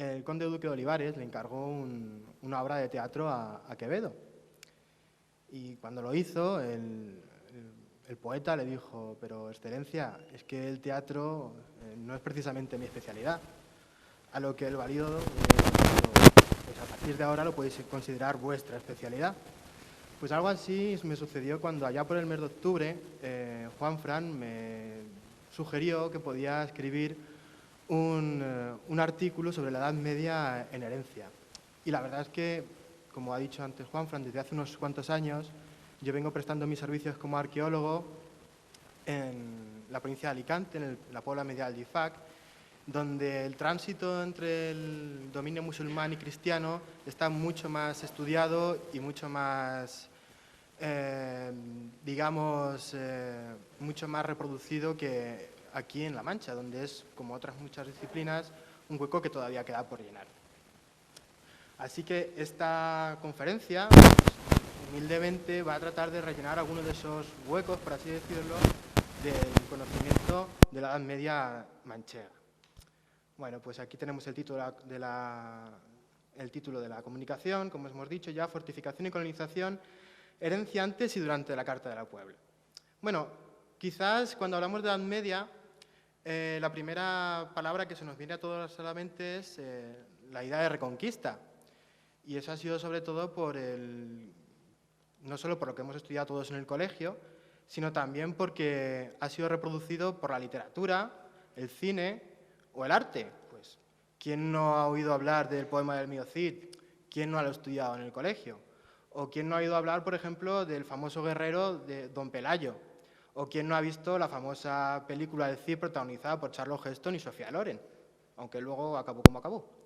el conde duque de Olivares le encargó una obra de teatro a Quevedo. Y cuando lo hizo, el poeta le dijo: pero excelencia, es que el teatro no es precisamente mi especialidad. A lo que el valido pues a partir de ahora lo podéis considerar vuestra especialidad. Pues algo así me sucedió cuando allá por el mes de octubre Juanfran me sugirió que podía escribir un artículo sobre la Edad Media en herencia. Y la verdad es que, como ha dicho antes Juanfran, desde hace unos cuantos años yo vengo prestando mis servicios como arqueólogo en la provincia de Alicante, en la Puebla Medieval de Ifac, donde el tránsito entre el dominio musulmán y cristiano está mucho más estudiado y mucho más, mucho más reproducido que aquí en La Mancha, donde es, como otras muchas disciplinas, un hueco que todavía queda por llenar. Así que esta conferencia, humildemente, va a tratar de rellenar algunos de esos huecos, por así decirlo, del conocimiento de la Edad Media manchega. Bueno, pues aquí tenemos el título de la comunicación, como hemos dicho ya: fortificación y colonización, herencia antes y durante la Carta de la Puebla. Bueno, quizás cuando hablamos de Edad Media, la primera palabra que se nos viene a todos a la mente es la idea de reconquista. Y eso ha sido sobre todo no solo por lo que hemos estudiado todos en el colegio, sino también porque ha sido reproducido por la literatura, el cine o el arte. Pues, ¿quién no ha oído hablar del poema del mío Cid? ¿Quién no lo ha estudiado en el colegio? ¿O quién no ha oído hablar, por ejemplo, del famoso guerrero de Don Pelayo? ¿O quién no ha visto la famosa película del Cid protagonizada por Charlton Heston y Sofía Loren? Aunque luego acabó como acabó.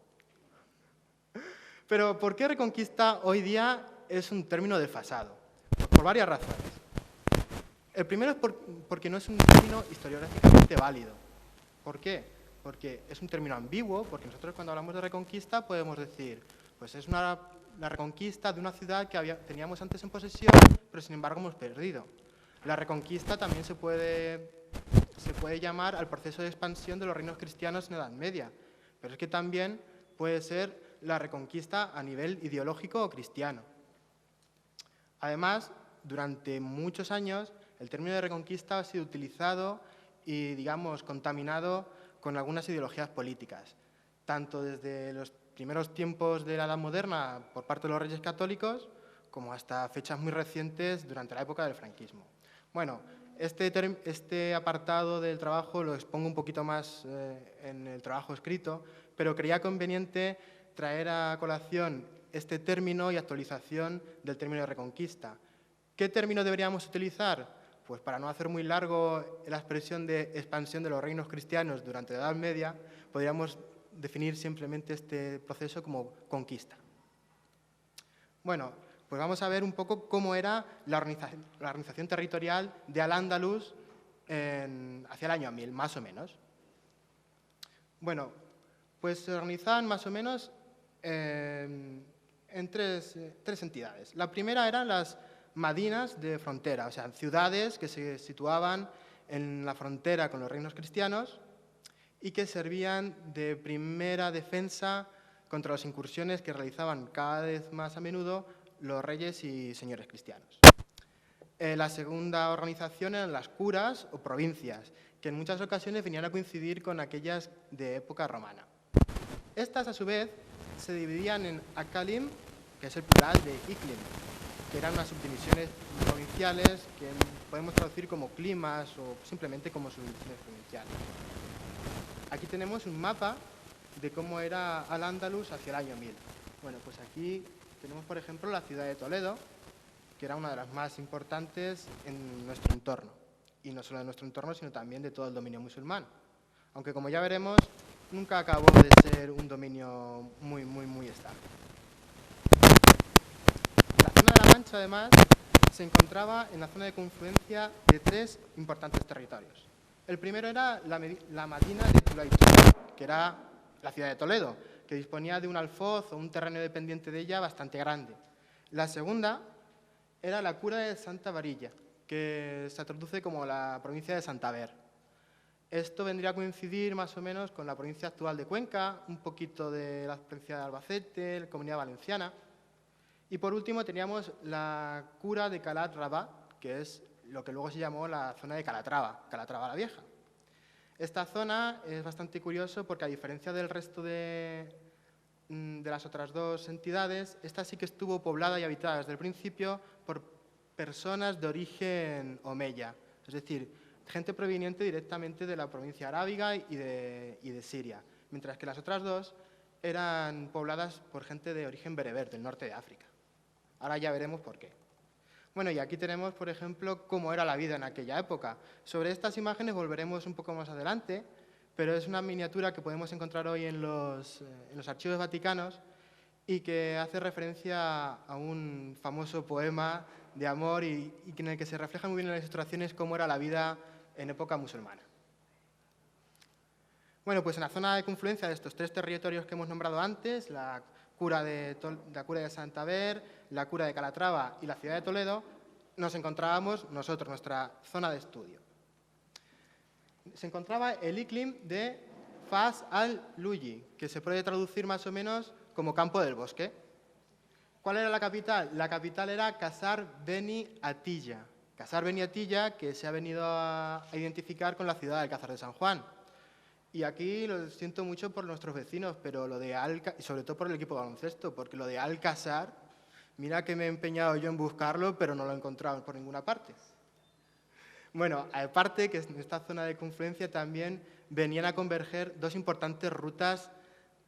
Pero ¿por qué reconquista hoy día es un término desfasado? Por varias razones. El primero es porque no es un término historiográficamente válido. ¿Por qué? Porque es un término ambiguo, porque nosotros cuando hablamos de reconquista podemos decir, pues es la reconquista de una ciudad que teníamos antes en posesión, pero sin embargo hemos perdido. La reconquista también se puede llamar al proceso de expansión de los reinos cristianos en la Edad Media, pero es que también puede ser la reconquista a nivel ideológico o cristiano. Además, durante muchos años, el término de reconquista ha sido utilizado y, digamos, contaminado con algunas ideologías políticas, tanto desde los primeros tiempos de la Edad Moderna por parte de los reyes católicos, como hasta fechas muy recientes durante la época del franquismo. Bueno, este apartado del trabajo lo expongo un poquito más en el trabajo escrito, pero creía conveniente traer a colación este término y actualización del término de reconquista. ¿Qué término deberíamos utilizar? Pues para no hacer muy largo la expresión de expansión de los reinos cristianos durante la Edad Media, podríamos definir simplemente este proceso como conquista. Bueno, pues vamos a ver un poco cómo era la organización territorial de Al-Ándalus hacia el año 1000, más o menos. Bueno, pues se organizaban más o menos en tres entidades. La primera eran las madinas de frontera, o sea, ciudades que se situaban en la frontera con los reinos cristianos y que servían de primera defensa contra las incursiones que realizaban cada vez más a menudo los reyes y señores cristianos. La segunda organización eran las curas o provincias, que en muchas ocasiones venían a coincidir con aquellas de época romana. Estas, a su vez, se dividían en Akalim, que es el plural de Iklim, que eran unas subdivisiones provinciales que podemos traducir como climas o simplemente como subdivisiones provinciales. Aquí tenemos un mapa de cómo era Al-Ándalus hacia el año 1000. Bueno, pues aquí tenemos, por ejemplo, la ciudad de Toledo, que era una de las más importantes en nuestro entorno. Y no solo de nuestro entorno, sino también de todo el dominio musulmán. Aunque, como ya veremos, nunca acabó de ser un dominio muy estable. La zona de La Mancha, además, se encontraba en la zona de confluencia de tres importantes territorios. El primero era la Madina de Tulaytú, que era la ciudad de Toledo, que disponía de un alfoz o un terreno dependiente de ella bastante grande. La segunda era la cura de Santa Varilla, que se traduce como la provincia de Santander. Esto vendría a coincidir más o menos con la provincia actual de Cuenca, un poquito de la provincia de Albacete, la Comunidad Valenciana. Y por último teníamos la cura de Calat-Rabat, que es lo que luego se llamó la zona de Calatrava, Calatrava la Vieja. Esta zona es bastante curioso porque, a diferencia del resto de las otras dos entidades, esta sí que estuvo poblada y habitada desde el principio por personas de origen omeya, es decir, gente proveniente directamente de la provincia arábiga y de Siria, mientras que las otras dos eran pobladas por gente de origen bereber, del norte de África. Ahora ya veremos por qué. Bueno, y aquí tenemos, por ejemplo, cómo era la vida en aquella época. Sobre estas imágenes volveremos un poco más adelante, pero es una miniatura que podemos encontrar hoy en los archivos vaticanos y que hace referencia a un famoso poema de amor y en el que se refleja muy bien en las ilustraciones cómo era la vida en época musulmana. Bueno, pues en la zona de confluencia de estos tres territorios que hemos nombrado antes, la cura de Santander, la cura de Calatrava y la ciudad de Toledo, nos encontrábamos nosotros, nuestra zona de estudio. Se encontraba el Iklim de Fas al-Luyi, que se puede traducir más o menos como campo del bosque. ¿Cuál era la capital? La capital era Qasr Beni Atilla. Qasr Beni Atilla, que se ha venido a identificar con la ciudad de Alcázar de San Juan. Y aquí lo siento mucho por nuestros vecinos, pero lo de y sobre todo por el equipo de baloncesto, porque lo de Alcázar, mira que me he empeñado yo en buscarlo, pero no lo he encontrado por ninguna parte. Bueno, aparte que en esta zona de confluencia también venían a converger dos importantes rutas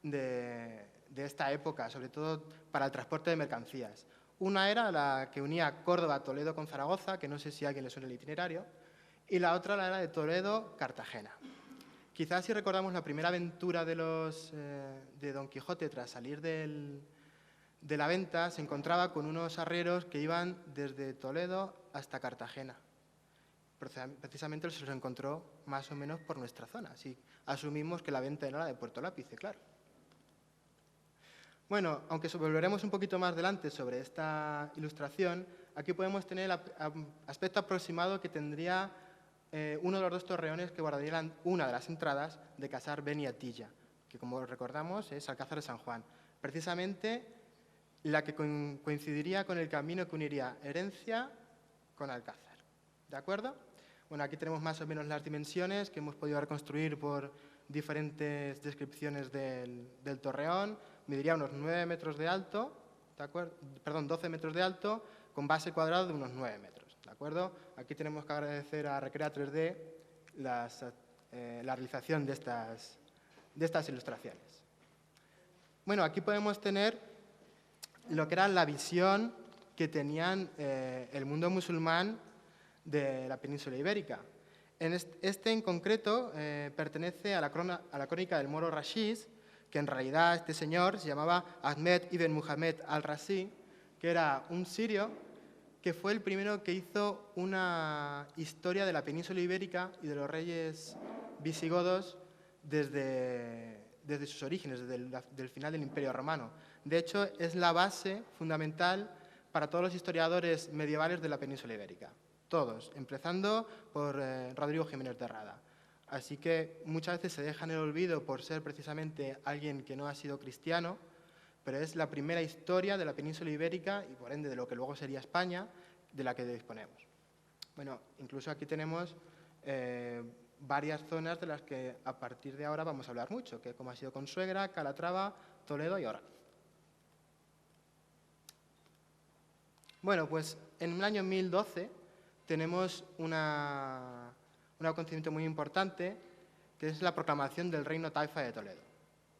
de esta época, sobre todo para el transporte de mercancías. Una era la que unía Córdoba, Toledo con Zaragoza, que no sé si a alguien le suena el itinerario, y la otra la era de Toledo-Cartagena. Quizás si recordamos la primera aventura de Don Quijote tras salir de la venta, se encontraba con unos arrieros que iban desde Toledo hasta Cartagena. Precisamente se los encontró más o menos por nuestra zona, así asumimos que la venta era la de Puerto Lápice, claro. Bueno, aunque volveremos un poquito más adelante sobre esta ilustración, aquí podemos tener el aspecto aproximado que tendría uno de los dos torreones que guardarían una de las entradas de Qasr Beni Atilla, que como recordamos es Alcázar de San Juan, precisamente la que coincidiría con el camino que uniría Herencia con Alcázar. ¿De acuerdo? Bueno, aquí tenemos más o menos las dimensiones que hemos podido reconstruir por diferentes descripciones del torreón. Mediría unos 9 metros de alto, ¿de acuerdo? Perdón, 12 metros de alto, con base cuadrada de unos 9 metros, ¿de acuerdo? Aquí tenemos que agradecer a Recrea 3D la realización de estas ilustraciones. Bueno, aquí podemos tener lo que era la visión que tenían el mundo musulmán de la península ibérica. Este en concreto pertenece a la crónica del Moro Rashid, que en realidad este señor se llamaba Ahmed ibn Muhammad al-Razi, que era un sirio que fue el primero que hizo una historia de la península ibérica y de los reyes visigodos desde sus orígenes, desde el final del Imperio Romano. De hecho, es la base fundamental para todos los historiadores medievales de la península ibérica. Todos, empezando por Rodrigo Jiménez de Rada. Así que muchas veces se deja en el olvido por ser precisamente alguien que no ha sido cristiano, pero es la primera historia de la península ibérica y por ende de lo que luego sería España, de la que disponemos. Bueno, incluso aquí tenemos varias zonas de las que a partir de ahora vamos a hablar mucho, que como ha sido Consuegra, Calatrava, Toledo y ahora. Bueno, pues en el año 1012 tenemos un acontecimiento muy importante, que es la proclamación del reino taifa de Toledo.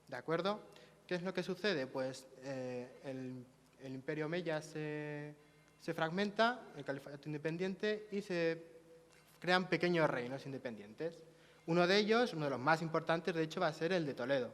¿De acuerdo? ¿Qué es lo que sucede? Pues el imperio omeya se fragmenta, el califato independiente, y se crean pequeños reinos independientes. Uno de ellos, uno de los más importantes, de hecho, va a ser el de Toledo.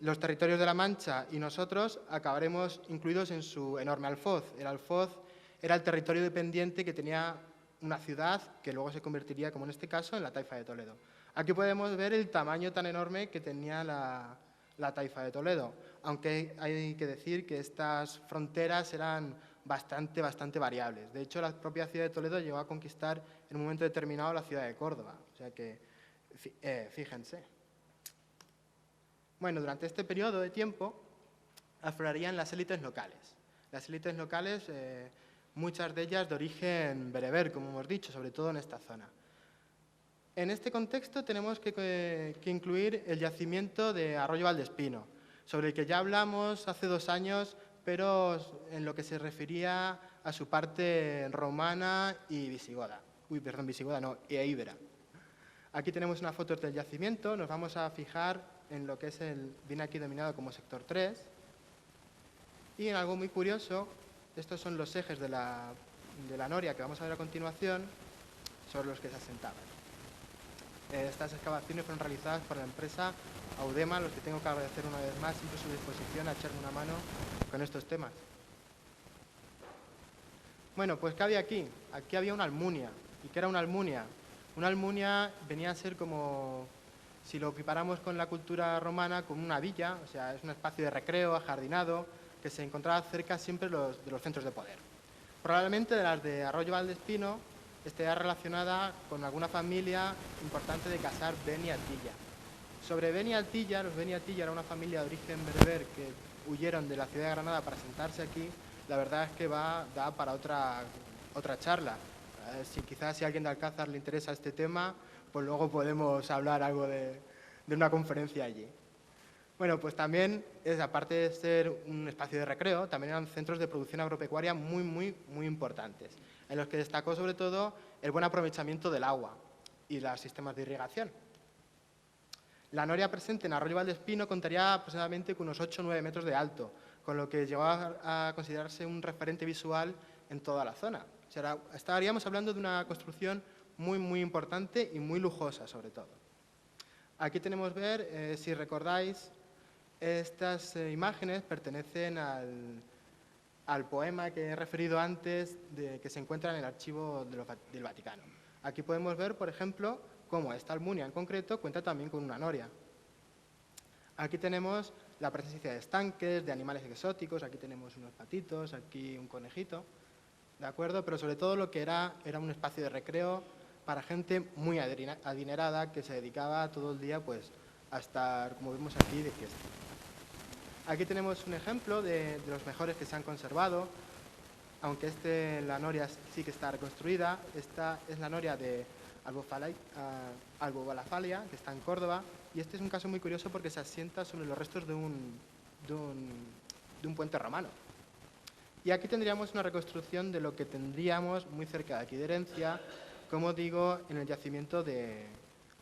Los territorios de la Mancha y nosotros acabaremos incluidos en su enorme alfoz. El alfoz era el territorio dependiente que tenía una ciudad que luego se convertiría, como en este caso, en la taifa de Toledo. Aquí podemos ver el tamaño tan enorme que tenía la taifa de Toledo, aunque hay que decir que estas fronteras eran bastante variables. De hecho, la propia ciudad de Toledo llegó a conquistar en un momento determinado la ciudad de Córdoba. O sea que Fíjense. Bueno, durante este periodo de tiempo aflorarían las élites locales. Las élites locales, muchas de ellas de origen bereber, como hemos dicho, sobre todo en esta zona. En este contexto tenemos que incluir el yacimiento de Arroyo Valdespino, sobre el que ya hablamos hace 2 años, pero en lo que se refería a su parte romana y visigoda. Visigoda no, e íbera. Aquí tenemos una foto del yacimiento, nos vamos a fijar en lo que viene aquí denominado como sector 3. Y en algo muy curioso, estos son los ejes de la noria que vamos a ver a continuación, sobre los que se asentaban. Estas excavaciones fueron realizadas por la empresa Audema, a los que tengo que agradecer una vez más siempre su disposición a echarme una mano con estos temas. Bueno, pues ¿qué había aquí? Aquí había una almunia. ¿Y qué era una almunia? Una almunia venía a ser como, si lo equiparamos con la cultura romana, como una villa, o sea, es un espacio de recreo, ajardinado, que se encontraba cerca siempre de los centros de poder. Probablemente de las de Arroyo Valdespino esté relacionada con alguna familia importante de Casar Beni Atilla. Sobre Beni Atilla, los Beni Atilla era una familia de origen bereber que huyeron de la ciudad de Granada para asentarse aquí. La verdad es que da para otra charla. Quizás si a alguien de Alcázar le interesa este tema, pues luego podemos hablar algo de una conferencia allí. Bueno, pues también, aparte de ser un espacio de recreo, también eran centros de producción agropecuaria muy importantes, en los que destacó sobre todo el buen aprovechamiento del agua y los sistemas de irrigación. La noria presente en Arroyo Valdespino contaría aproximadamente con unos 8 o 9 metros de alto, con lo que llegó a considerarse un referente visual en toda la zona. O sea, estaríamos hablando de una construcción muy importante y muy lujosa, sobre todo. Aquí tenemos ver, si recordáis, estas imágenes pertenecen al poema que he referido antes, que se encuentra en el archivo del Vaticano. Aquí podemos ver, por ejemplo, cómo esta almunia en concreto cuenta también con una noria. Aquí tenemos la presencia de estanques, de animales exóticos, aquí tenemos unos patitos, aquí un conejito, ¿de acuerdo? Pero sobre todo lo que era un espacio de recreo para gente muy adinerada que se dedicaba todo el día pues, a estar, como vemos aquí, de fiesta. Aquí tenemos un ejemplo de los mejores que se han conservado, aunque la noria sí que está reconstruida. Esta es la noria de Albobalafalia, que está en Córdoba, y este es un caso muy curioso porque se asienta sobre los restos de un puente romano. Y aquí tendríamos una reconstrucción de lo que tendríamos muy cerca de aquí de Herencia, como digo, en el yacimiento de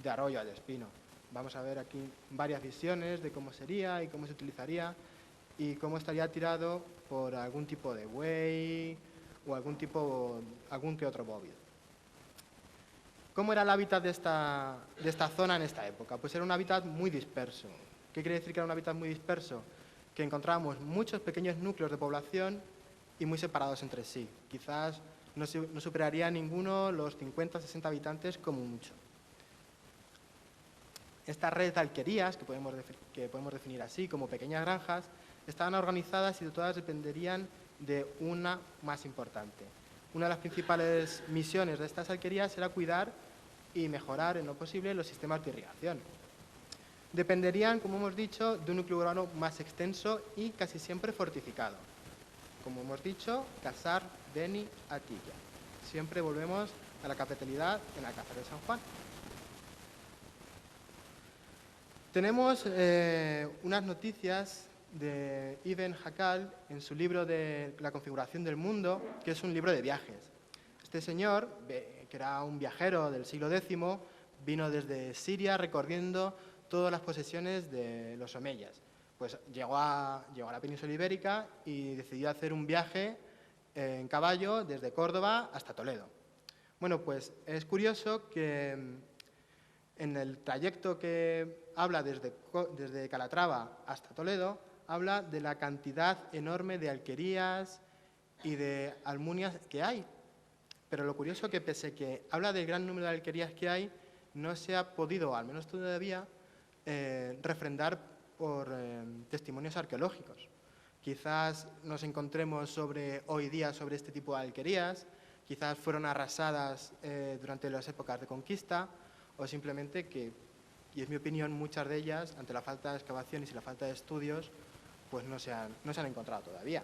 Arroyo Valdespino. Vamos a ver aquí varias visiones de cómo sería y cómo se utilizaría y cómo estaría tirado por algún tipo de buey o algún que otro bóvido. ¿Cómo era el hábitat de esta zona en esta época? Pues era un hábitat muy disperso. ¿Qué quiere decir que era un hábitat muy disperso? Que encontrábamos muchos pequeños núcleos de población y muy separados entre sí. Quizás no superaría ninguno los 50 o 60 habitantes como mucho. Esta red de alquerías, que podemos definir así como pequeñas granjas, estaban organizadas y todas dependerían de una más importante. Una de las principales misiones de estas alquerías era cuidar y mejorar en lo posible los sistemas de irrigación. Dependerían, como hemos dicho, de un núcleo urbano más extenso y casi siempre fortificado. Como hemos dicho, Casar Beni Atilla. Siempre volvemos a la capitalidad en Alcázar de San Juan. Tenemos unas noticias de Ibn Hakal en su libro de La configuración del mundo, que es un libro de viajes. Este señor, que era un viajero del siglo X, vino desde Siria recorriendo todas las posesiones de los omeyas. Pues llegó a la península ibérica y decidió hacer un viaje en caballo desde Córdoba hasta Toledo. Bueno, pues es curioso que en el trayecto que habla desde Calatrava hasta Toledo, habla de la cantidad enorme de alquerías y de almunias que hay. Pero lo curioso es que pese que habla del gran número de alquerías que hay, no se ha podido, al menos todavía, refrendar por testimonios arqueológicos. Quizás nos encontremos hoy día sobre este tipo de alquerías, quizás fueron arrasadas durante las épocas de conquista, o simplemente que y en mi opinión muchas de ellas, ante la falta de excavaciones y la falta de estudios, pues no se han encontrado todavía.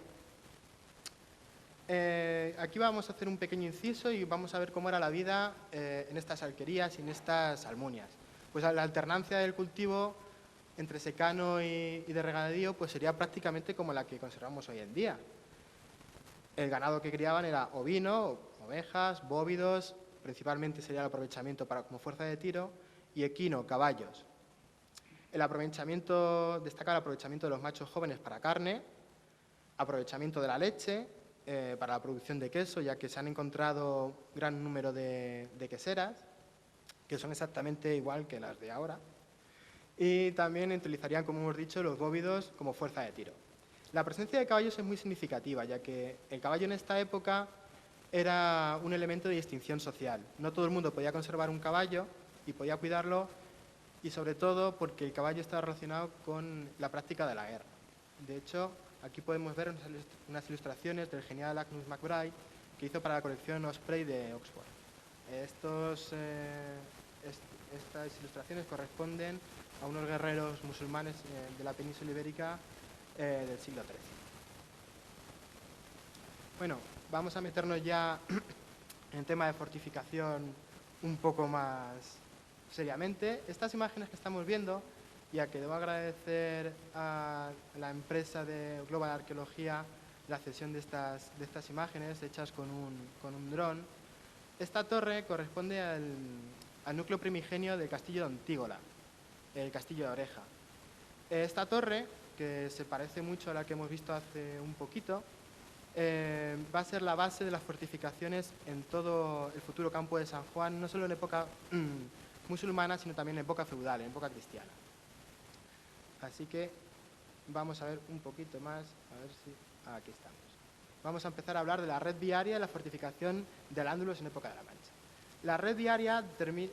Aquí vamos a hacer un pequeño inciso y vamos a ver cómo era la vida en estas alquerías y en estas almunias. Pues la alternancia del cultivo entre secano y de regadío pues sería prácticamente como la que conservamos hoy en día. El ganado que criaban era ovino, ovejas, bóvidos, principalmente sería el aprovechamiento como fuerza de tiro, y equino, caballos. Destaca el aprovechamiento de los machos jóvenes para carne, aprovechamiento de la leche, para la producción de queso, ya que se han encontrado gran número de queseras, que son exactamente igual que las de ahora. Y también utilizarían, como hemos dicho, los bóvidos como fuerza de tiro. La presencia de caballos es muy significativa, ya que el caballo en esta época era un elemento de distinción social. No todo el mundo podía conservar un caballo y podía cuidarlo, y sobre todo porque el caballo estaba relacionado con la práctica de la guerra. De hecho, aquí podemos ver unas ilustraciones del genial Agnus MacBride que hizo para la colección Osprey de Oxford. Estas ilustraciones corresponden a unos guerreros musulmanes de la península ibérica del siglo XIII. Bueno, vamos a meternos ya en el tema de fortificación un poco más seriamente. Estas imágenes que estamos viendo, ya que debo agradecer a la empresa de Global Arqueología la cesión de estas imágenes hechas con un dron. Esta torre corresponde al núcleo primigenio del castillo de Antígola, el castillo de Oreja. Esta torre, que se parece mucho a la que hemos visto hace un poquito, va a ser la base de las fortificaciones en todo el futuro campo de San Juan, no solo en época musulmana, sino también en época feudal, en época cristiana. Así que vamos a ver un poquito más, a ver si... aquí estamos. Vamos a empezar a hablar de la red viaria y la fortificación del Andalus en época de la Mancha. La red viaria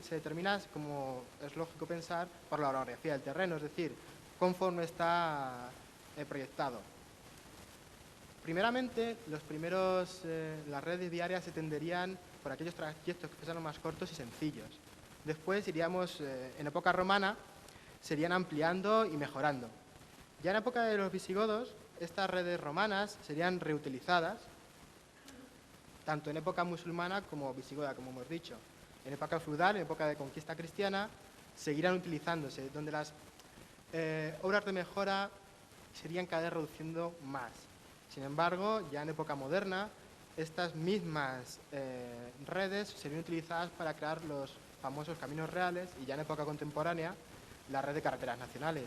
se determina, como es lógico pensar, por la orografía del terreno, es decir, conforme está proyectado. Primeramente, las redes viarias se tenderían por aquellos trayectos que fueran más cortos y sencillos. Después iríamos, en época romana, se irían ampliando y mejorando. Ya en época de los visigodos, estas redes romanas serían reutilizadas, tanto en época musulmana como visigoda, como hemos dicho. En época feudal, en época de conquista cristiana, seguirán utilizándose, donde las obras de mejora serían cada vez reduciendo más. Sin embargo, ya en época moderna, estas mismas redes serían utilizadas para crear los famosos caminos reales, y ya en época contemporánea, la red de carreteras nacionales.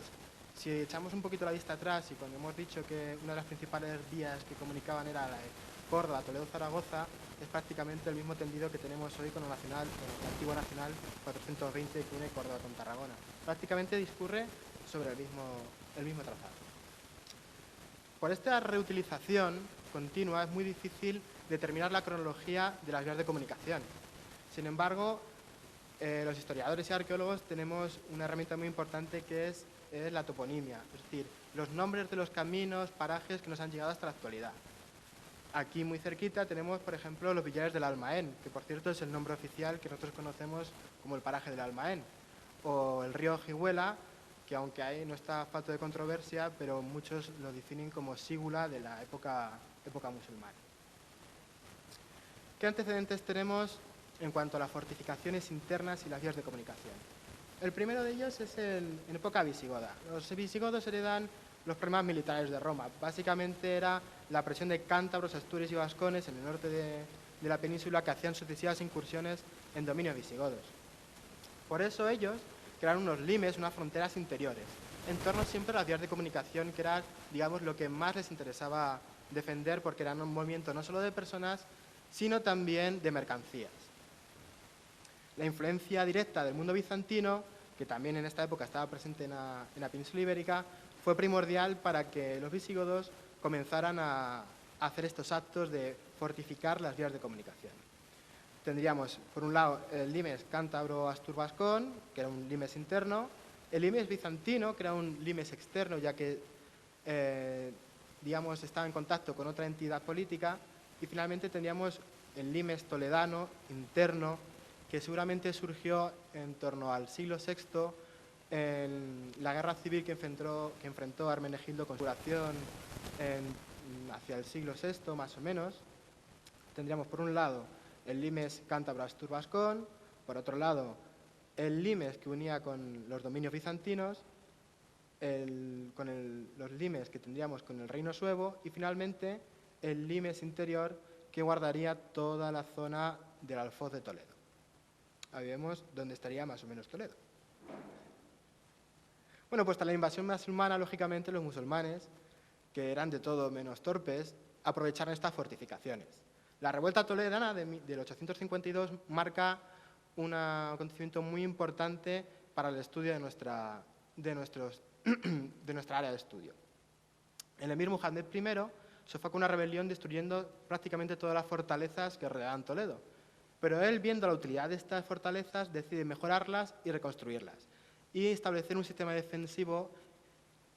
Si echamos un poquito la vista atrás y cuando hemos dicho que una de las principales vías que comunicaban era la de Córdoba, Toledo, Zaragoza, es prácticamente el mismo tendido que tenemos hoy con el antiguo Nacional 420 que une Córdoba con Tarragona. Prácticamente discurre sobre el mismo trazado. Por esta reutilización continua es muy difícil determinar la cronología de las vías de comunicación. Sin embargo, los historiadores y arqueólogos tenemos una herramienta muy importante que es la toponimia, es decir, los nombres de los caminos, parajes que nos han llegado hasta la actualidad. Aquí muy cerquita tenemos, por ejemplo, los Villares del Almaén, que por cierto es el nombre oficial que nosotros conocemos como el paraje del Almaén, o el río Ojiguela, que aunque ahí no está falto de controversia, pero muchos lo definen como sígula de la época musulmana. ¿Qué antecedentes tenemos en cuanto a las fortificaciones internas y las vías de comunicación? El primero de ellos es en época visigoda. Los visigodos heredan los problemas militares de Roma. Básicamente era la presión de cántabros, astures y vascones en el norte de la península que hacían sucesivas incursiones en dominios visigodos. Por eso ellos crearon unos limes, unas fronteras interiores, en torno siempre a las vías de comunicación, que era, digamos, lo que más les interesaba defender, porque eran un movimiento no solo de personas, sino también de mercancías. La influencia directa del mundo bizantino, que también en esta época estaba presente en la península ibérica, fue primordial para que los visigodos comenzaran a hacer estos actos de fortificar las vías de comunicación. Tendríamos, por un lado, el limes cántabro-astur-vascón, que era un limes interno, el limes bizantino, que era un limes externo, ya que, digamos, estaba en contacto con otra entidad política, y finalmente tendríamos el limes toledano, interno, que seguramente surgió en torno al siglo VI en la guerra civil que enfrentó Hermenegildo con su población hacia el siglo VI, más o menos, tendríamos por un lado el limes cántabro-astur-vascón, por otro lado el limes que unía con los dominios bizantinos, los limes que tendríamos con el reino suevo y finalmente el limes interior que guardaría toda la zona del Alfoz de Toledo. Ahí vemos dónde estaría más o menos Toledo. Bueno, pues tras la invasión musulmana, lógicamente los musulmanes, que eran de todo menos torpes, aprovecharon estas fortificaciones. La revuelta toledana del 852 marca un acontecimiento muy importante para el estudio de nuestra área de estudio. El emir Muhammad I sofocó una rebelión destruyendo prácticamente todas las fortalezas que rodeaban Toledo. Pero él, viendo la utilidad de estas fortalezas, decide mejorarlas y reconstruirlas y establecer un sistema defensivo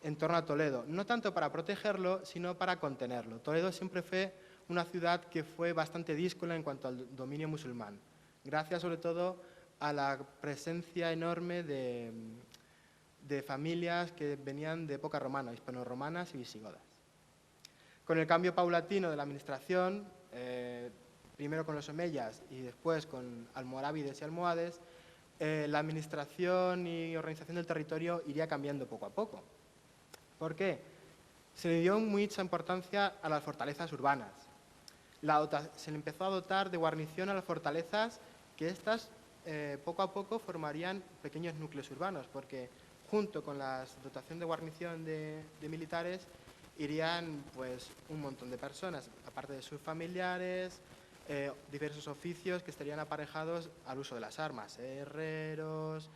en torno a Toledo, no tanto para protegerlo, sino para contenerlo. Toledo siempre fue una ciudad que fue bastante díscola en cuanto al dominio musulmán, gracias sobre todo a la presencia enorme de familias que venían de época romana, hispano-romanas y visigodas. Con el cambio paulatino de la administración, primero con los omeyas y después con almorávides y almohades, la administración y organización del territorio iría cambiando poco a poco. ¿Por qué? Se le dio mucha importancia a las fortalezas urbanas. Se le empezó a dotar de guarnición a las fortalezas que estas poco a poco formarían pequeños núcleos urbanos, porque junto con la dotación de guarnición de militares irían pues, un montón de personas, aparte de sus familiares, diversos oficios que estarían aparejados al uso de las armas, herreros,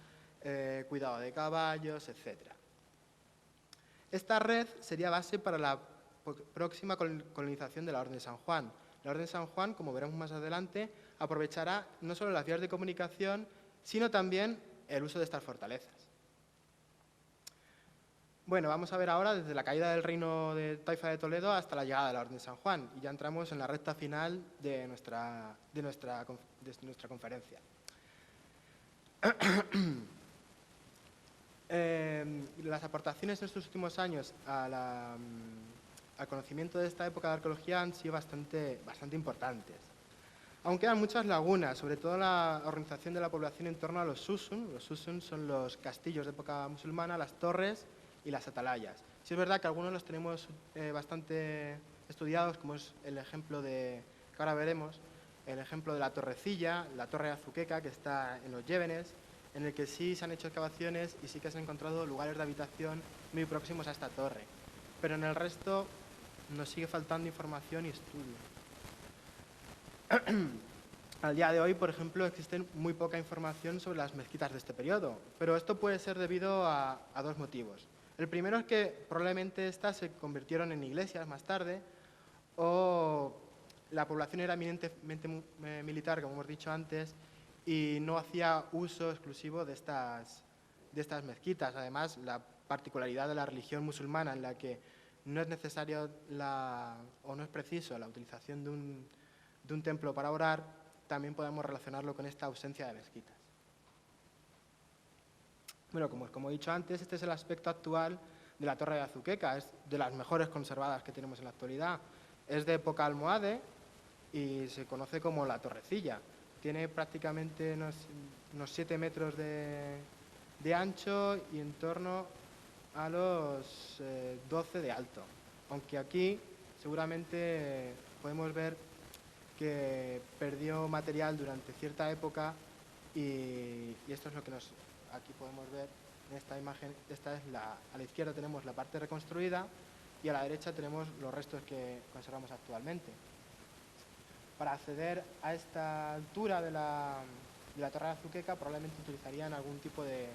cuidado de caballos, etc. Esta red sería base para la próxima colonización de la Orden de San Juan. La Orden de San Juan, como veremos más adelante, aprovechará no solo las vías de comunicación, sino también el uso de estas fortalezas. Bueno, vamos a ver ahora desde la caída del reino de Taifa de Toledo hasta la llegada de la Orden de San Juan. Y ya entramos en la recta final de nuestra conferencia. Las aportaciones en estos últimos años al conocimiento de esta época de arqueología han sido bastante importantes. Aunque quedan muchas lagunas, sobre todo la organización de la población en torno a los susun. Los susun son los castillos de época musulmana, las torres y las atalayas. Sí es verdad que algunos los tenemos bastante estudiados, como es el ejemplo que ahora veremos, el ejemplo de la Torrecilla, la Torre de Azuqueca, que está en los Llévenes, en el que sí se han hecho excavaciones y sí que se han encontrado lugares de habitación muy próximos a esta torre. Pero en el resto nos sigue faltando información y estudio. Al día de hoy, por ejemplo, existe muy poca información sobre las mezquitas de este periodo, pero esto puede ser debido a dos motivos. El primero es que probablemente estas se convirtieron en iglesias más tarde, o la población era eminentemente militar, como hemos dicho antes, y no hacía uso exclusivo de estas mezquitas. Además, la particularidad de la religión musulmana, en la que no es necesario o no es preciso la utilización de un templo para orar, también podemos relacionarlo con esta ausencia de mezquitas. Bueno, como he dicho antes, este es el aspecto actual de la Torre de Azuqueca. Es de las mejores conservadas que tenemos en la actualidad. Es de época almohade y se conoce como la Torrecilla. Tiene prácticamente unos 7 metros de ancho y en torno a los 12 de alto. Aunque aquí seguramente podemos ver que perdió material durante cierta época y esto es lo que aquí podemos ver en esta imagen. A la izquierda tenemos la parte reconstruida y a la derecha tenemos los restos que conservamos actualmente. Para acceder a esta altura de la Torre de Azuqueca probablemente utilizarían algún tipo de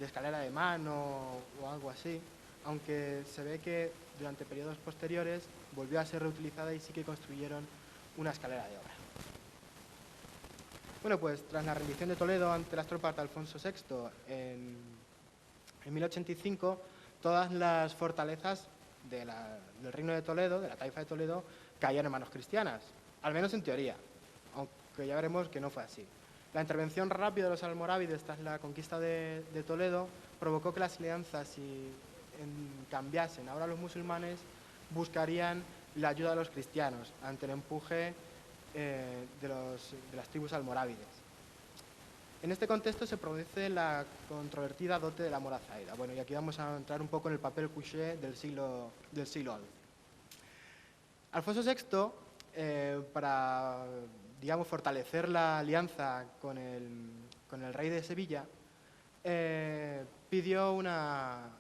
escalera de mano o algo así, aunque se ve que durante periodos posteriores volvió a ser reutilizada y sí que construyeron una escalera de obra. Bueno, pues tras la rendición de Toledo ante las tropas de Alfonso VI en 1085, todas las fortalezas del reino de Toledo, de la taifa de Toledo, caían en manos cristianas, al menos en teoría, aunque ya veremos que no fue así. La intervención rápida de los almorávides tras la conquista de Toledo provocó que las alianzas cambiasen. Ahora los musulmanes buscarían la ayuda de los cristianos ante el empuje de las tribus almorávides. En este contexto se produce la controvertida dote de la mora zaida. Bueno, y aquí vamos a entrar un poco en el papel couché del siglo XI. Alfonso VI, para, digamos, fortalecer la alianza con el rey de Sevilla, pidió una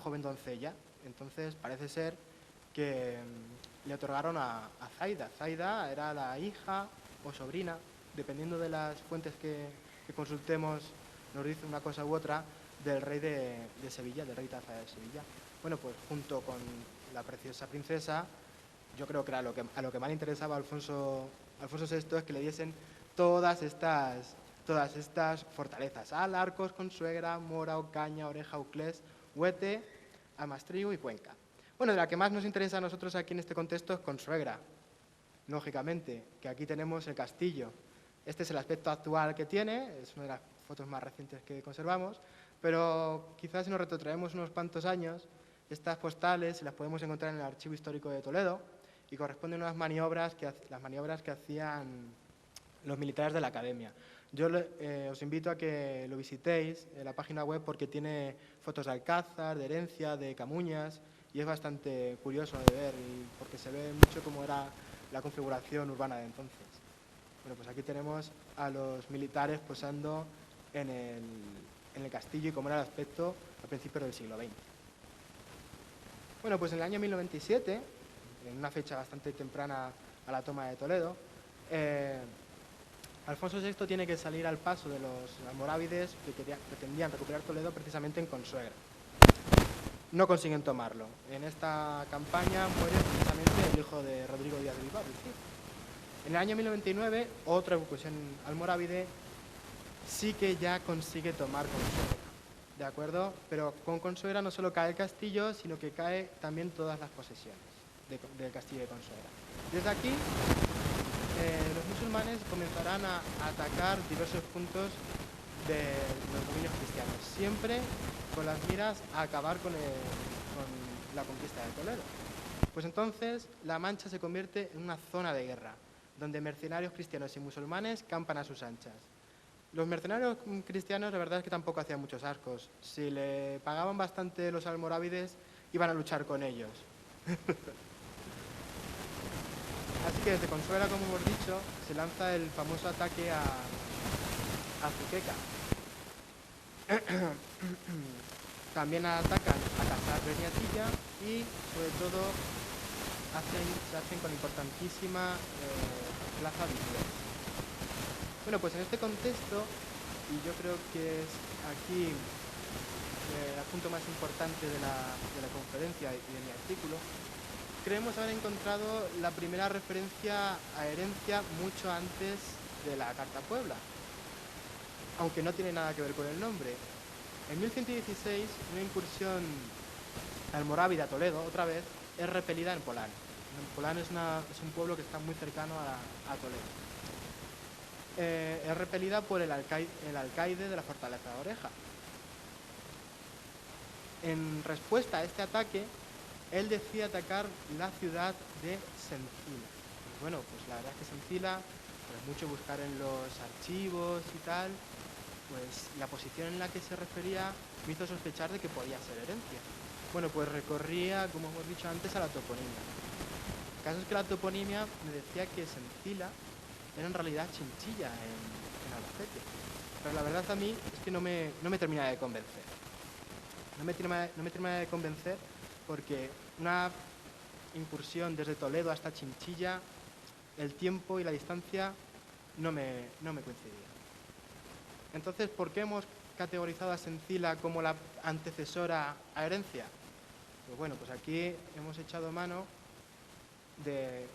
joven doncella. Entonces parece ser que le otorgaron a Zaida. Zaida era la hija o sobrina, dependiendo de las fuentes que consultemos, nos dice una cosa u otra, del rey de Sevilla, del rey Taza de Sevilla. Bueno, pues junto con la preciosa princesa, yo creo que era a lo que más le interesaba a Alfonso VI es que le diesen todas estas fortalezas: Alarcos, Consuegra, Mora, Ocaña, Oreja, Uclés, Huete, Amastrigo y Cuenca. Bueno, de la que más nos interesa a nosotros aquí en este contexto es Consuegra, lógicamente, que aquí tenemos el castillo. Este es el aspecto actual que tiene, es una de las fotos más recientes que conservamos, pero quizás si nos retrotraemos unos cuantos años, estas postales las podemos encontrar en el Archivo Histórico de Toledo y corresponden a las maniobras que hacían los militares de la Academia. Yo os invito a que lo visitéis en la página web porque tiene fotos de Alcázar, de Herencia, de Camuñas, y es bastante curioso de ver porque se ve mucho cómo era la configuración urbana de entonces. Bueno, pues aquí tenemos a los militares posando en el castillo y cómo era el aspecto a principios del siglo XX. Bueno, pues en el año 1097, en una fecha bastante temprana a la toma de Toledo, Alfonso VI tiene que salir al paso de los almorávides que pretendían recuperar Toledo precisamente en Consuegra. No consiguen tomarlo. En esta campaña muere precisamente el hijo de Rodrigo Díaz de Vivar, el Cid. En el año 1099, otra ejecución almorávide sí que ya consigue tomar Consuegra, ¿de acuerdo? Pero con Consuegra no solo cae el castillo, sino que cae también todas las posesiones del castillo de Consuegra. Desde aquí, los musulmanes comenzarán a atacar diversos puntos de los dominios cristianos, siempre con las miras a acabar con la conquista de Toledo. Pues entonces la Mancha se convierte en una zona de guerra, donde mercenarios cristianos y musulmanes campan a sus anchas. Los mercenarios cristianos, la verdad es que tampoco hacían muchos ascos. Si le pagaban bastante los almorávides, iban a luchar con ellos. Así que desde Consuegra, como hemos dicho, se lanza el famoso ataque a Azuqueca. También atacan a Cazar Beniatilla y, sobre todo, se hacen con la importantísima plaza Villers. Bueno, pues en este contexto, y yo creo que es aquí el punto más importante de la conferencia y de mi artículo, creemos haber encontrado la primera referencia a herencia mucho antes de la Carta Puebla, aunque no tiene nada que ver con el nombre. En 1116, una incursión almorávide a Toledo, otra vez, es repelida en Polán. Polán es un pueblo que está muy cercano a Toledo. Es repelida por el alcaide de la fortaleza de Oreja. En respuesta a este ataque, él decide atacar la ciudad de Sencila. Bueno, pues la verdad es que Sencila, pues mucho buscar en los archivos y tal, pues la posición en la que se refería me hizo sospechar de que podía ser herencia. Bueno, pues recorría, como hemos dicho antes, a la toponimia. El caso es que la toponimia me decía que Sencila era en realidad Chinchilla en Albacete. Pero la verdad a mí es que no me termina de convencer. No me termina de convencer porque una incursión desde Toledo hasta Chinchilla, el tiempo y la distancia no me coincidían. Entonces, ¿por qué hemos categorizado a Sencila como la antecesora a Herencia? Pues bueno, pues aquí hemos echado mano de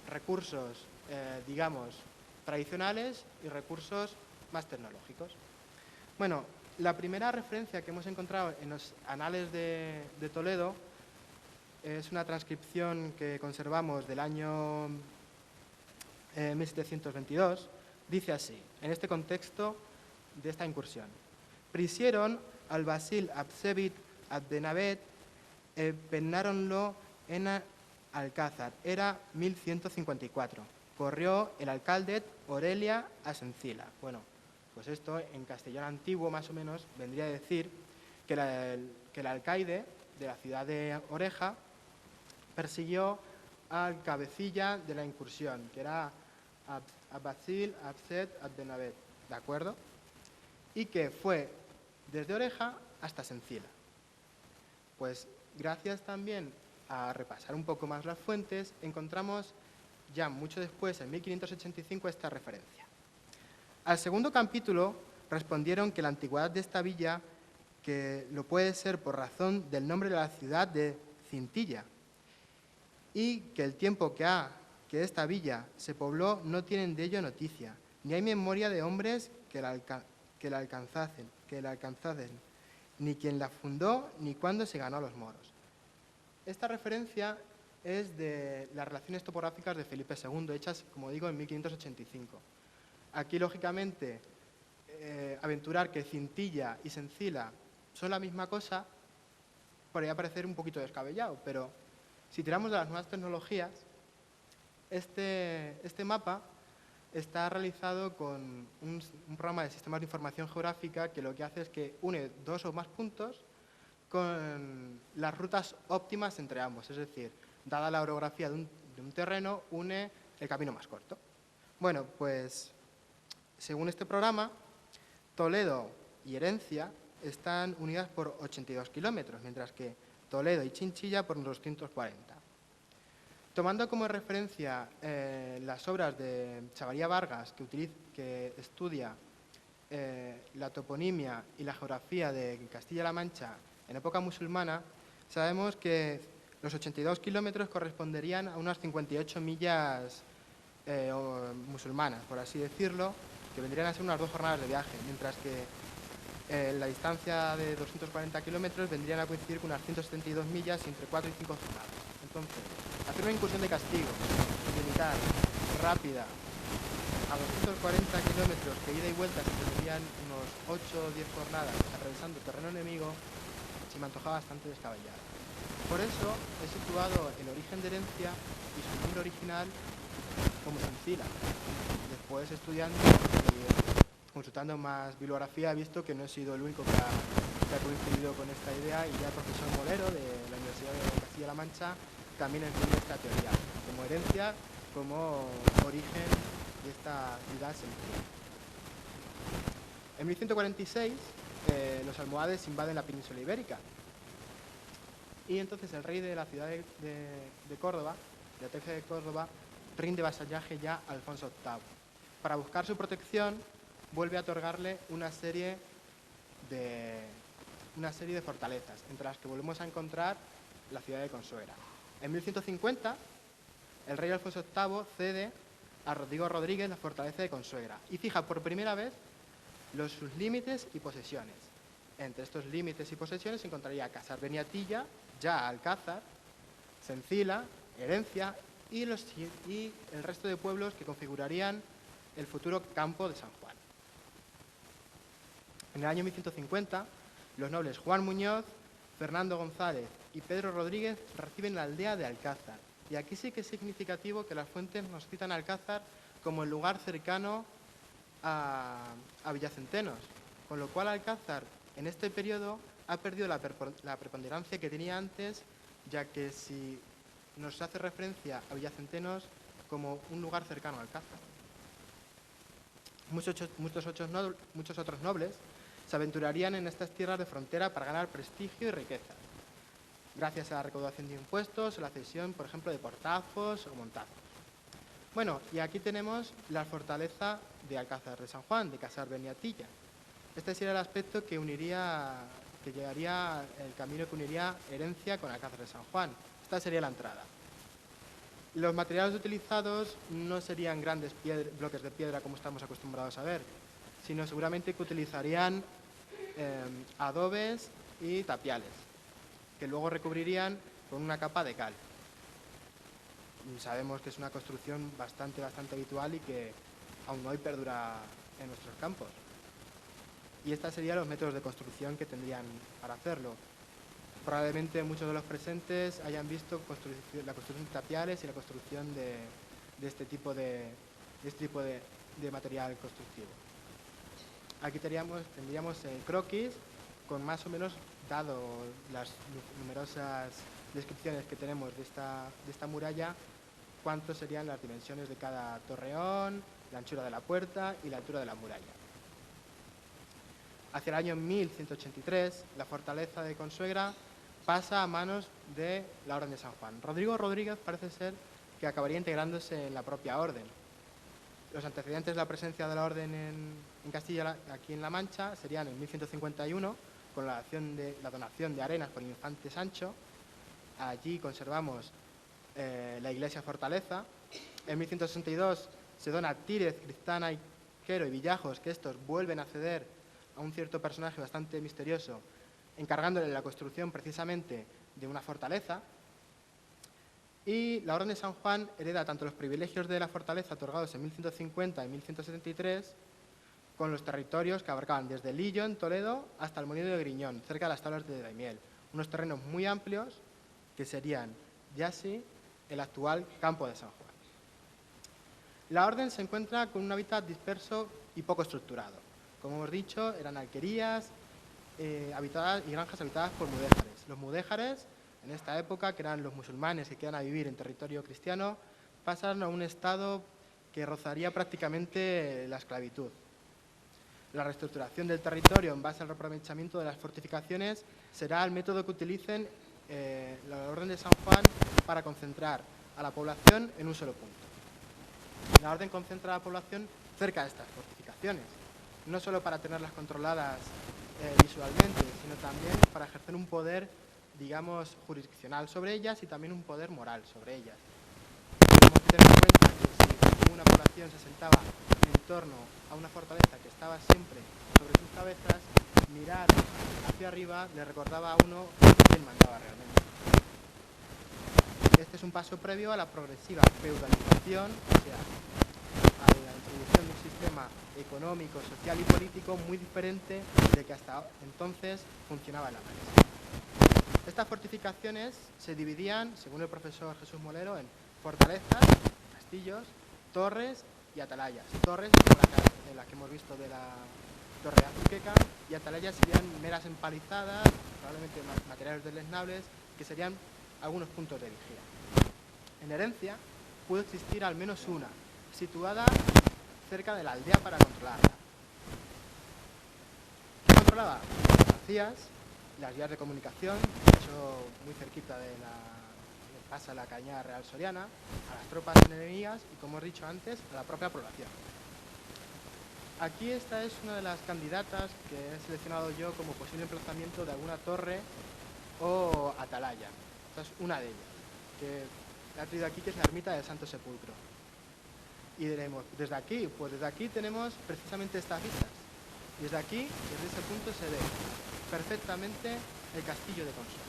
recursos, digamos, tradicionales y recursos más tecnológicos. Bueno, la primera referencia que hemos encontrado en los anales de Toledo es una transcripción que conservamos del año 1722, Dice así, en este contexto de esta incursión. Prisieron al Basil Absevit Abdenabet, pennáronlo en Alcázar. Era 1154. Corrió el alcalde Orelia a Sencila. Bueno, pues esto en castellano antiguo más o menos vendría a decir que el alcaide de la ciudad de Oreja persiguió al cabecilla de la incursión, que era Basil Abset Abdenabet, ¿de acuerdo? Y que fue desde Oreja hasta Sencila. Pues gracias también a repasar un poco más las fuentes, encontramos ya mucho después, en 1585, esta referencia. Al segundo capítulo respondieron que la antigüedad de esta villa, que lo puede ser por razón del nombre de la ciudad de Cintilla, y que el tiempo que esta villa se pobló no tienen de ello noticia, ni hay memoria de hombres que la alcanzasen, ni quien la fundó, ni cuándo se ganó a los moros. Esta referencia es de las relaciones topográficas de Felipe II, hechas, como digo, en 1585. Aquí, lógicamente, aventurar que Cintilla y Sencila son la misma cosa podría parecer un poquito descabellado, pero si tiramos de las nuevas tecnologías, este mapa está realizado con un programa de sistemas de información geográfica que lo que hace es que une dos o más puntos con las rutas óptimas entre ambos, es decir, dada la orografía de un terreno, une el camino más corto. Bueno, pues según este programa, Toledo y Herencia están unidas por 82 kilómetros, mientras que Toledo y Chinchilla por 240. Tomando como referencia las obras de Chavarría Vargas, que estudia la toponimia y la geografía de Castilla-La Mancha en época musulmana, sabemos que los 82 kilómetros corresponderían a unas 58 millas musulmanas, por así decirlo, que vendrían a ser unas 2 jornadas de viaje, mientras que la distancia de 240 kilómetros vendrían a coincidir con unas 172 millas y entre 4 y 5 jornadas. Entonces, hacer una incursión de castigo, militar, rápida, a 240 kilómetros que ida y vuelta se tendrían unos 8 o 10 jornadas atravesando terreno enemigo, se me antojaba bastante descabellado. Por eso he situado el origen de Herencia y su nombre original como Sencila. Después, estudiando y consultando más bibliografía, he visto que no he sido el único que ha coincidido con esta idea, y ya el profesor Molero de la Universidad de Castilla-La Mancha también entiende esta teoría, como herencia, como origen de esta ciudad Sencila. En 1146, los almohades invaden la península ibérica, y entonces el rey de la ciudad de Córdoba, de Ateja de Córdoba, rinde vasallaje ya a Alfonso VIII. Para buscar su protección, vuelve a otorgarle una serie de fortalezas, entre las que volvemos a encontrar la ciudad de Consuegra. En 1150, el rey Alfonso VIII cede a Rodrigo Rodríguez la fortaleza de Consuegra y fija por primera vez sus límites y posesiones. Entre estos límites y posesiones se encontraría Casar Beniatilla, ya Alcázar, Sencila, Herencia y el resto de pueblos que configurarían el futuro campo de San Juan. En el año 1150, los nobles Juan Muñoz, Fernando González y Pedro Rodríguez reciben la aldea de Alcázar. Y aquí sí que es significativo que las fuentes nos citan Alcázar como el lugar cercano a Villacentenos, con lo cual Alcázar en este periodo ha perdido la preponderancia que tenía antes, ya que si nos hace referencia a Villacentenos como un lugar cercano a Alcázar. Muchos otros nobles se aventurarían en estas tierras de frontera para ganar prestigio y riqueza, gracias a la recaudación de impuestos o la cesión, por ejemplo, de portazos o montazos. Bueno, y aquí tenemos la fortaleza de Alcázar de San Juan, de Casar Beniatilla. Este sería el aspecto que llegaría el camino que uniría Herencia con Alcázar de San Juan. Esta sería la entrada. Los materiales utilizados no serían grandes bloques de piedra como estamos acostumbrados a ver, sino seguramente que utilizarían adobes y tapiales, que luego recubrirían con una capa de cal. Sabemos que es una construcción bastante habitual y que aún hoy perdura en nuestros campos. Y estos serían los métodos de construcción que tendrían para hacerlo. Probablemente muchos de los presentes hayan visto la construcción de tapiales y la construcción de este tipo de material constructivo. Aquí tendríamos el croquis con más o menos, dado las numerosas descripciones que tenemos de esta muralla, cuántas serían las dimensiones de cada torreón, la anchura de la puerta y la altura de la muralla. Hacia el año 1183, la fortaleza de Consuegra pasa a manos de la Orden de San Juan. Rodrigo Rodríguez parece ser que acabaría integrándose en la propia orden. Los antecedentes de la presencia de la orden en Castilla, aquí en La Mancha, serían en 1151, con la donación de Arenas por el infante Sancho. Allí conservamos la iglesia fortaleza. En 1162 se dona Tírez, Cristana, Quero y Villajos, que estos vuelven a ceder a un cierto personaje bastante misterioso, encargándole la construcción precisamente de una fortaleza. Y la Orden de San Juan hereda tanto los privilegios de la fortaleza otorgados en 1150 y 1173, con los territorios que abarcaban desde Lillo, en Toledo, hasta el Molino de Griñón, cerca de las tablas de Daimiel. Unos terrenos muy amplios que serían ya así el actual campo de San Juan. La orden se encuentra con un hábitat disperso y poco estructurado. Como hemos dicho, eran alquerías habitadas y granjas habitadas por mudéjares. Los mudéjares, en esta época, que eran los musulmanes que quedan a vivir en territorio cristiano, pasan a un estado que rozaría prácticamente la esclavitud. La reestructuración del territorio en base al reaprovechamiento de las fortificaciones será el método que utilicen la Orden de San Juan para concentrar a la población en un solo punto. La Orden concentra a la población cerca de estas fortificaciones, no solo para tenerlas controladas visualmente, sino también para ejercer un poder, digamos, jurisdiccional sobre ellas y también un poder moral sobre ellas. Tenemos que tener en cuenta que si una población se sentaba en torno a una fortaleza que estaba siempre sobre sus cabezas, mirar hacia arriba le recordaba a uno quién mandaba realmente. Este es un paso previo a la progresiva feudalización, o sea, a la introducción de un sistema económico, social y político muy diferente de que hasta entonces funcionaba en la Mancha. Estas fortificaciones se dividían, según el profesor Jesús Molero, en fortalezas, castillos, torres y atalayas. Torres, como las que hemos visto de la Torre de Azuqueca, y atalayas serían meras empalizadas, probablemente materiales deleznables, que serían algunos puntos de vigía. En Herencia pudo existir al menos una, situada cerca de la aldea para controlarla. ¿Qué controlaba? Las vacías, las vías de comunicación, de hecho muy cerquita de pasa la cañada real soriana, a las tropas enemigas y, como he dicho antes, a la propia población. Aquí esta es una de las candidatas que he seleccionado yo como posible emplazamiento de alguna torre o atalaya. Esta es una de ellas, que he traído aquí, que es la ermita del Santo Sepulcro. Y diremos, ¿desde aquí? Pues desde aquí tenemos precisamente estas vistas. Y desde aquí, desde ese punto, se ve perfectamente el castillo de Consuegra.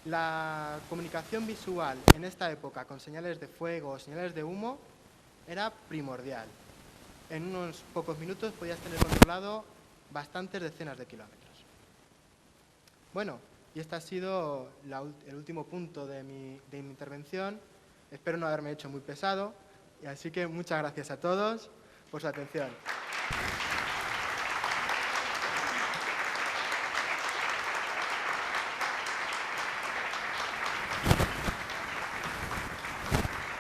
La comunicación visual en esta época con señales de fuego o señales de humo era primordial. En unos pocos minutos podías tener controlado bastantes decenas de kilómetros. Bueno, y este ha sido el último punto de mi intervención. Espero no haberme hecho muy pesado, y así que muchas gracias a todos por su atención.